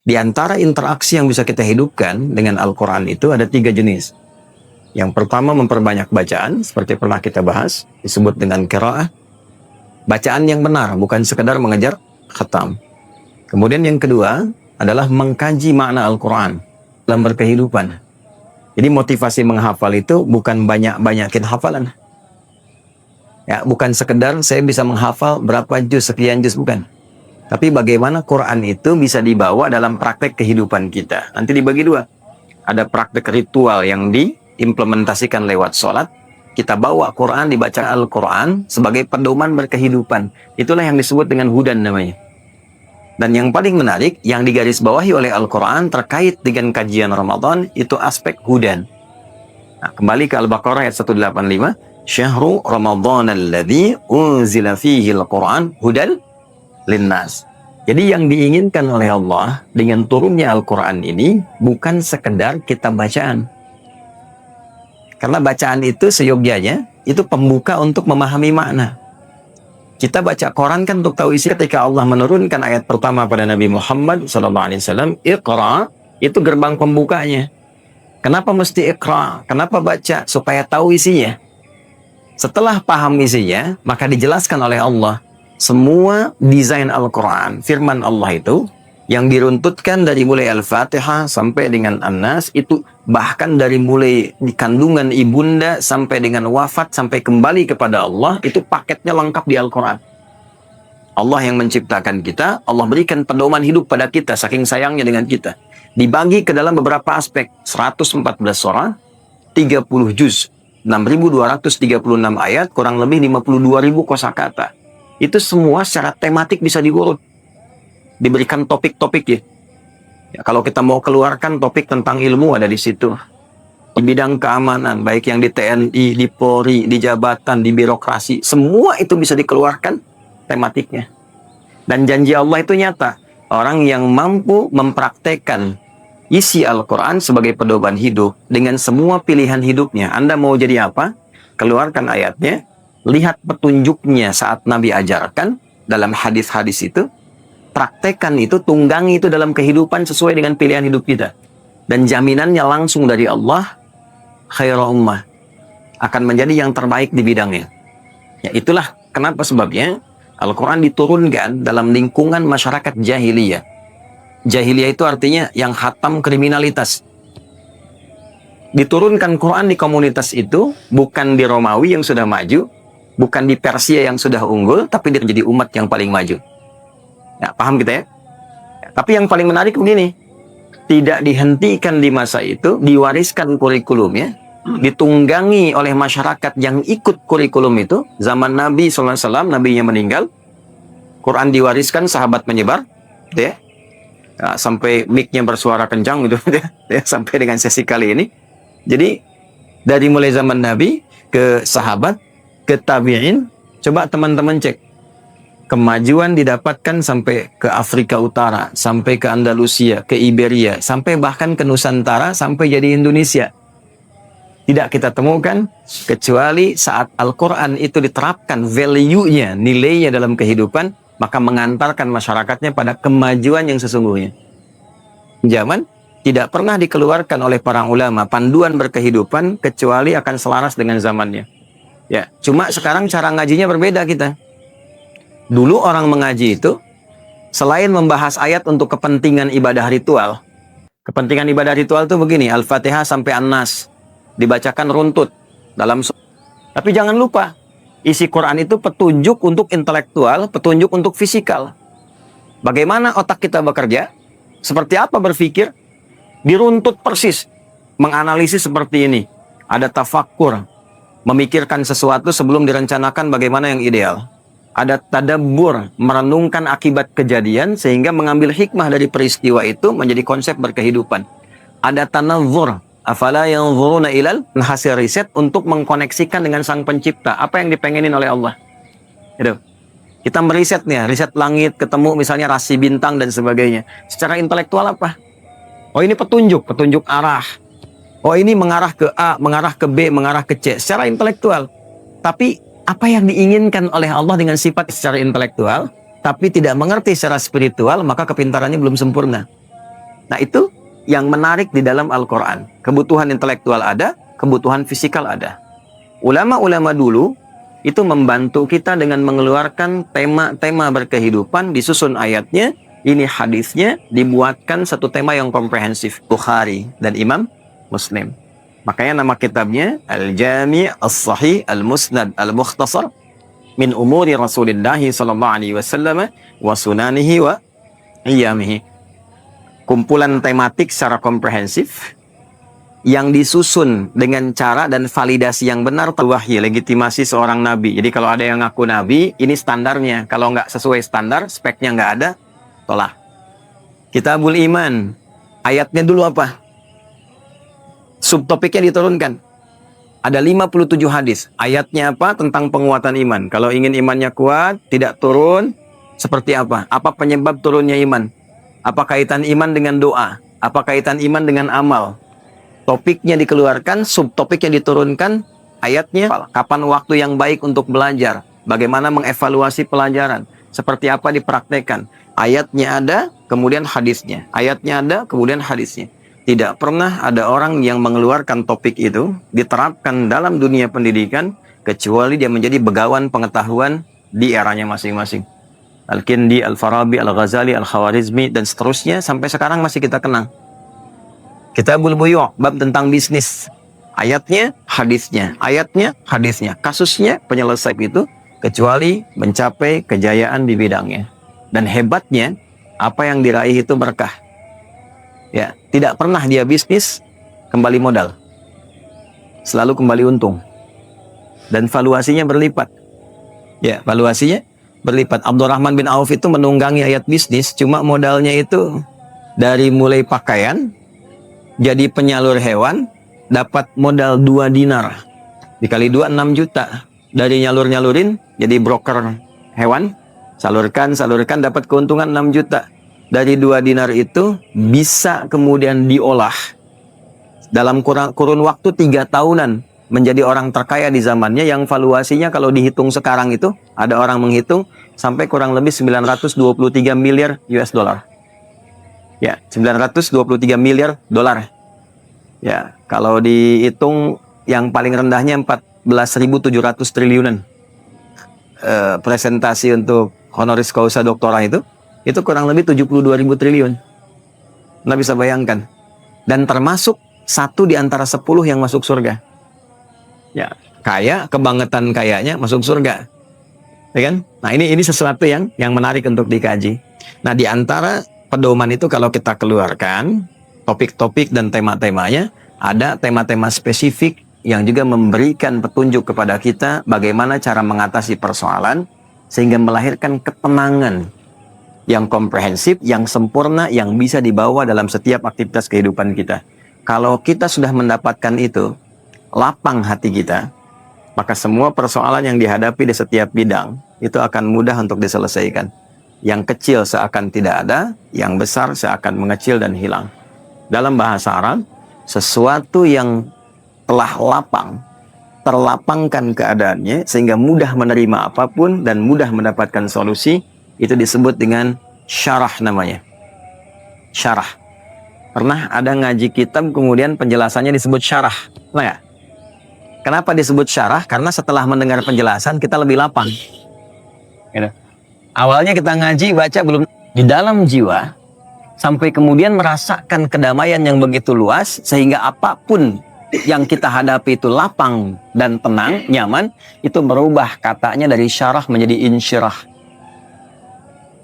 Di antara interaksi yang bisa kita hidupkan dengan Al-Quran itu ada 3 jenis. Yang pertama memperbanyak bacaan, seperti pernah kita bahas, disebut dengan qiraah. Bacaan yang benar, bukan sekadar mengejar khatam. Kemudian yang kedua adalah mengkaji makna Al-Quran dalam berkehidupan. Jadi motivasi menghafal itu bukan banyak-banyakin hafalan. Ya, bukan sekedar saya bisa menghafal berapa juz, sekian juz, bukan. Tapi bagaimana Quran itu bisa dibawa dalam praktek kehidupan kita. Nanti dibagi 2. Ada praktek ritual yang diimplementasikan lewat sholat. Kita bawa Quran, dibaca Al-Quran sebagai pedoman berkehidupan. Itulah yang disebut dengan hudan namanya. Dan yang paling menarik, yang digarisbawahi oleh Al-Quran terkait dengan kajian Ramadan, itu aspek hudan. Nah, kembali ke Al-Baqarah ayat 185. Syahru Ramadan alladhi unzila fihi Al-Quran hudal linnas. Jadi yang diinginkan oleh Allah dengan turunnya Al-Quran ini bukan sekedar kita bacaan. Karena bacaan itu seyogyanya, itu pembuka untuk memahami makna. Kita baca Quran kan untuk tahu isi. Ketika Allah menurunkan ayat pertama pada Nabi Muhammad SAW, Iqra, itu gerbang pembukanya. Kenapa mesti Iqra? Kenapa baca? Supaya tahu isinya. Setelah paham isinya, maka dijelaskan oleh Allah. Semua desain Al-Quran, firman Allah itu, yang diruntutkan dari mulai Al-Fatihah sampai dengan An-Nas, itu bahkan dari mulai di kandungan ibunda sampai dengan wafat, sampai kembali kepada Allah, itu paketnya lengkap di Al-Quran. Allah yang menciptakan kita, Allah berikan pedoman hidup pada kita, saking sayangnya dengan kita. Dibagi ke dalam beberapa aspek, 114 surah, 30 juz, 6.236 ayat, kurang lebih 52.000 kosakata. Itu semua secara tematik bisa diurut. Diberikan topik-topik ya. Kalau kita mau keluarkan topik tentang ilmu ada di situ. Di bidang keamanan, baik yang di TNI, di Polri, di jabatan, di birokrasi, semua itu bisa dikeluarkan tematiknya. Dan janji Allah itu nyata. Orang yang mampu mempraktekkan isi Al-Quran sebagai pedoman hidup dengan semua pilihan hidupnya. Anda mau jadi apa? Keluarkan ayatnya. Lihat petunjuknya saat Nabi ajarkan dalam hadis-hadis itu, praktekkan itu, tunggangi itu dalam kehidupan sesuai dengan pilihan hidup kita. Dan jaminannya langsung dari Allah, khairul ummah, akan menjadi yang terbaik di bidangnya. Ya, itulah kenapa sebabnya Al-Quran diturunkan dalam lingkungan masyarakat jahiliyah. Jahiliyah itu artinya yang khatam kriminalitas. Diturunkan Quran di komunitas itu, bukan di Romawi yang sudah maju, bukan di Persia yang sudah unggul, tapi dia menjadi umat yang paling maju. Ya, paham kita ya? Tapi yang paling menarik begini, tidak dihentikan di masa itu, diwariskan kurikulumnya, ditunggangi oleh masyarakat yang ikut kurikulum itu. Zaman Nabi SAW, Nabinya meninggal, Quran diwariskan, sahabat menyebar, gitu ya. Ya, sampai mic-nya bersuara kencang gitu, ya, sampai dengan sesi kali ini. Jadi, dari mulai zaman Nabi ke sahabat, ke tabi'in, coba teman-teman cek. Kemajuan didapatkan sampai ke Afrika Utara, sampai ke Andalusia, ke Iberia, sampai bahkan ke Nusantara, sampai jadi Indonesia. Tidak kita temukan, kecuali saat Al-Quran itu diterapkan value-nya, nilainya dalam kehidupan, maka mengantarkan masyarakatnya pada kemajuan yang sesungguhnya. Zaman tidak pernah dikeluarkan oleh para ulama panduan berkehidupan, kecuali akan selaras dengan zamannya. Ya, cuma sekarang cara ngajinya berbeda kita. Dulu orang mengaji itu, selain membahas ayat untuk kepentingan ibadah ritual, kepentingan ibadah ritual itu begini, Al-Fatihah sampai An-Nas, dibacakan runtut dalam. Tapi jangan lupa, isi Quran itu petunjuk untuk intelektual, petunjuk untuk fisikal. Bagaimana otak kita bekerja, seperti apa berpikir, diruntut persis, menganalisis seperti ini. Ada tafakkur, memikirkan sesuatu sebelum direncanakan bagaimana yang ideal. Ada tadabbur, merenungkan akibat kejadian sehingga mengambil hikmah dari peristiwa itu menjadi konsep berkehidupan. Ada tanadzur, afala yanzuruna ilal, hasil riset untuk mengkoneksikan dengan sang pencipta, apa yang dipengenin oleh Allah. Gitu. Kita meriset nih, riset langit, ketemu misalnya rasi bintang dan sebagainya. Secara intelektual apa? Oh, ini petunjuk arah. Oh, ini mengarah ke A, mengarah ke B, mengarah ke C. Secara intelektual. Tapi apa yang diinginkan oleh Allah dengan sifat secara intelektual, tapi tidak mengerti secara spiritual, maka kepintarannya belum sempurna. Nah, itu yang menarik di dalam Al-Quran. Kebutuhan intelektual ada, kebutuhan fisikal ada. Ulama-ulama dulu itu membantu kita dengan mengeluarkan tema-tema berkehidupan, disusun ayatnya, ini hadisnya, dibuatkan satu tema yang komprehensif. Bukhari dan Imam Muslim. Makanya nama kitabnya Al-Jami' As-Sahih Al-Musnad Al-Mukhtasar min umuri Rasulillah sallallahu alaihi wasallam wa sunanihi wa iyamihi. Kumpulan tematik secara komprehensif yang disusun dengan cara dan validasi yang benar, wahyu legitimasi seorang nabi. Jadi kalau ada yang ngaku nabi, ini standarnya. Kalau nggak sesuai standar, speknya nggak ada, tolak. Kitabul Iman, ayatnya dulu apa? Subtopiknya diturunkan. Ada 57 hadis. Ayatnya apa? Tentang penguatan iman. Kalau ingin imannya kuat, tidak turun, seperti apa? Apa penyebab turunnya iman? Apa kaitan iman dengan doa? Apa kaitan iman dengan amal? Topiknya dikeluarkan, subtopiknya diturunkan, ayatnya, kapan waktu yang baik untuk belajar? Bagaimana mengevaluasi pelajaran? Seperti apa dipraktekkan? Ayatnya ada, kemudian hadisnya. Ayatnya ada, kemudian hadisnya. Tidak pernah ada orang yang mengeluarkan topik itu, diterapkan dalam dunia pendidikan, kecuali dia menjadi begawan pengetahuan di eranya masing-masing. Al-Kindi, Al-Farabi, Al-Ghazali, Al-Khawarizmi, dan seterusnya sampai sekarang masih kita kenang. Kitabul Buyu', bab tentang bisnis. Ayatnya, hadisnya. Ayatnya, hadisnya. Kasusnya, penyelesai itu, kecuali mencapai kejayaan di bidangnya. Dan hebatnya, apa yang diraih itu berkah. Ya, tidak pernah dia bisnis kembali modal. Selalu kembali untung. Dan valuasinya berlipat. Ya, valuasinya berlipat. Abdurrahman bin Auf itu menunggangi ayat bisnis, cuma modalnya itu dari mulai pakaian, jadi penyalur hewan, dapat modal 2 dinar. Dikali 2, 6 juta. Dari nyalur-nyalurin, jadi broker hewan, salurkan, dapat keuntungan 6 juta. Dari 2 dinar itu, bisa kemudian diolah. Dalam kurun waktu 3 tahunan, menjadi orang terkaya di zamannya yang valuasinya kalau dihitung sekarang itu, ada orang menghitung sampai kurang lebih 923 miliar US dollar. Ya, 923 miliar dolar. Ya, kalau dihitung yang paling rendahnya 14.700 triliunan. Presentasi untuk honoris causa doktora itu kurang lebih 72.000 triliun. Anda bisa bayangkan. Dan termasuk 1 di antara 10 yang masuk surga. Ya, kaya, kebangetan kayanya masuk surga. Ya kan? Nah, ini sesuatu yang menarik untuk dikaji. Nah, di antara pedoman itu kalau kita keluarkan topik-topik dan tema-temanya, ada tema-tema spesifik yang juga memberikan petunjuk kepada kita bagaimana cara mengatasi persoalan sehingga melahirkan ketenangan yang komprehensif, yang sempurna, yang bisa dibawa dalam setiap aktivitas kehidupan kita. Kalau kita sudah mendapatkan itu, lapang hati kita, maka semua persoalan yang dihadapi di setiap bidang itu akan mudah untuk diselesaikan. Yang kecil seakan tidak ada, yang besar seakan mengecil dan hilang. Dalam bahasa Arab, sesuatu yang telah lapang, terlapangkan keadaannya sehingga mudah menerima apapun dan mudah mendapatkan solusi, itu disebut dengan syarah namanya. Syarah. Pernah ada ngaji kitab kemudian penjelasannya disebut syarah. Nah, ya? Kenapa disebut syarah? Karena setelah mendengar penjelasan kita lebih lapang. Gitu. Awalnya kita ngaji, baca belum di dalam jiwa, sampai kemudian merasakan kedamaian yang begitu luas, sehingga apapun yang kita hadapi itu lapang dan tenang, nyaman, itu merubah katanya dari syarah menjadi insyirah.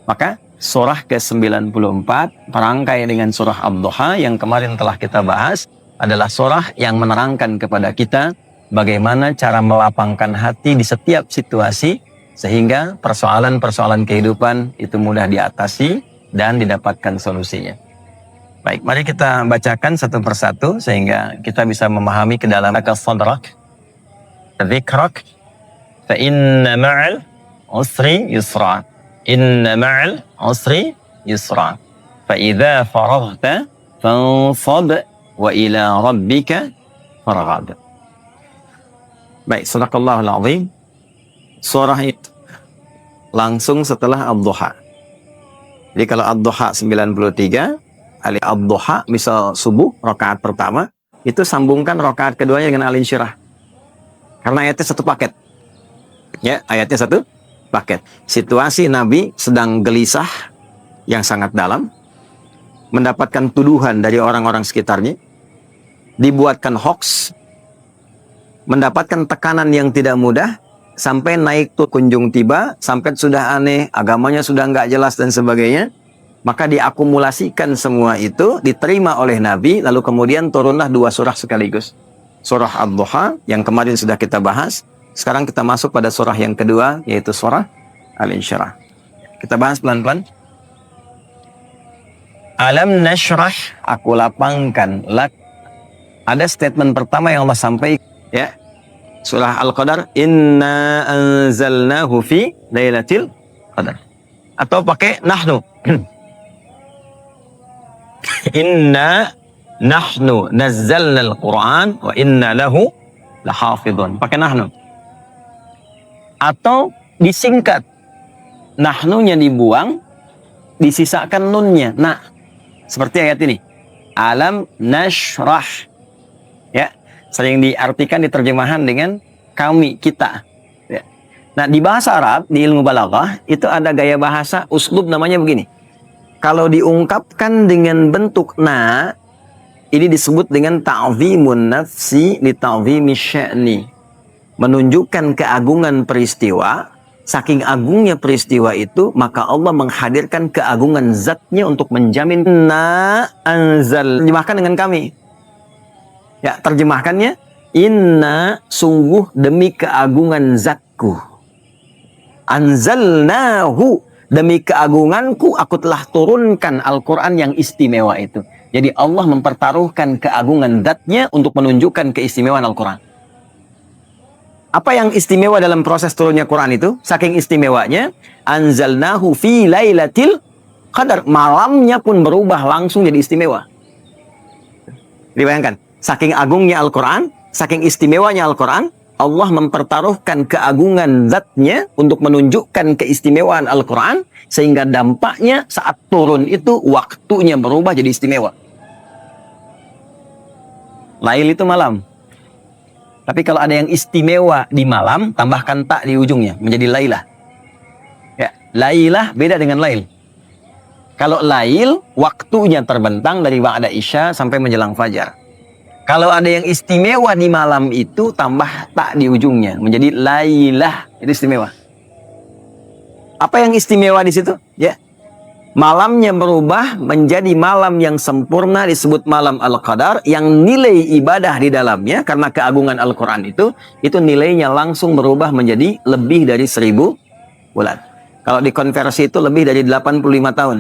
Maka surah ke-94 perangkai dengan surah Ad-Duha yang kemarin telah kita bahas adalah surah yang menerangkan kepada kita bagaimana cara melapangkan hati di setiap situasi sehingga persoalan-persoalan kehidupan itu mudah diatasi dan didapatkan solusinya. Baik, mari kita bacakan satu persatu sehingga kita bisa memahami ke dalam sadrak, dzikrak, fa inna ma'al usri yusra. Inna ma'al usri yusra. Fa idza faraghta fansab wa ila rabbika farghab. Baik, sadaqallahul azim. Surah itu langsung setelah Ad-Duha. Jadi kalau Ad-Duha 93, Ad-Duha, misal subuh, rakaat pertama, itu sambungkan rakaat keduanya dengan Al-Insyirah. Karena ayatnya satu paket. Ya, ayatnya satu paket. Situasi Nabi sedang gelisah yang sangat dalam, mendapatkan tuduhan dari orang-orang sekitarnya, dibuatkan hoax, mendapatkan tekanan yang tidak mudah, sampai naik tuh kunjung tiba, sampai sudah aneh, agamanya sudah nggak jelas dan sebagainya. Maka diakumulasikan semua itu, diterima oleh Nabi, lalu kemudian turunlah dua surah sekaligus. Surah Ad-Duha, yang kemarin sudah kita bahas. Sekarang kita masuk pada surah yang kedua, yaitu surah Al-Insyirah. Kita bahas pelan-pelan. Alam nashrah, aku lapangkan lak. Ada statement pertama yang Allah sampaikan, ya. Surah Al-Qadar, inna anzalnahu fi lailatul qadar. Atau pakai nahnu. Inna nahnu nazzalna al-Quran wa inna lahu lahafidhun. Pakai nahnu. Atau disingkat, nahnunya dibuang, disisakan nunnya. Nah, seperti ayat ini. Alam nashrah. Ya, sering diartikan di terjemahan dengan kami, kita. Ya. Nah, di bahasa Arab, di ilmu balaghah, itu ada gaya bahasa uslub namanya begini. Kalau diungkapkan dengan bentuk na, ini disebut dengan ta'zimun nafsi li ta'zimi sya'ni. Menunjukkan keagungan peristiwa, saking agungnya peristiwa itu, maka Allah menghadirkan keagungan zatnya untuk menjamin na anzal. Terjemahkan dengan kami. Ya, terjemahkannya, inna sungguh demi keagungan zatku. Anzalnahu, demi keagunganku aku telah turunkan Al-Quran yang istimewa itu. Jadi Allah mempertaruhkan keagungan zatnya untuk menunjukkan keistimewaan Al-Quran. Apa yang istimewa dalam proses turunnya Quran itu? Saking istimewanya, anzalnahu fi lailatil qadar. Malamnya pun berubah langsung jadi istimewa. Dibayangkan, saking agungnya Al-Quran, saking istimewanya Al-Quran, Allah mempertaruhkan keagungan zatnya untuk menunjukkan keistimewaan Al-Quran, sehingga dampaknya saat turun itu waktunya berubah jadi istimewa. Lail itu malam. Tapi kalau ada yang istimewa di malam, tambahkan tak di ujungnya, menjadi lailah. Ya, lailah beda dengan lail. Kalau lail, waktunya terbentang dari ba'da isya sampai menjelang fajar. Kalau ada yang istimewa di malam itu, tambah tak di ujungnya, menjadi lailah, itu istimewa. Apa yang istimewa di situ? Ya, malamnya berubah menjadi malam yang sempurna, disebut malam Al-Qadar, yang nilai ibadah di dalamnya karena keagungan Al-Quran itu nilainya langsung berubah menjadi lebih dari 1000 bulan. Kalau dikonversi itu lebih dari 85 tahun.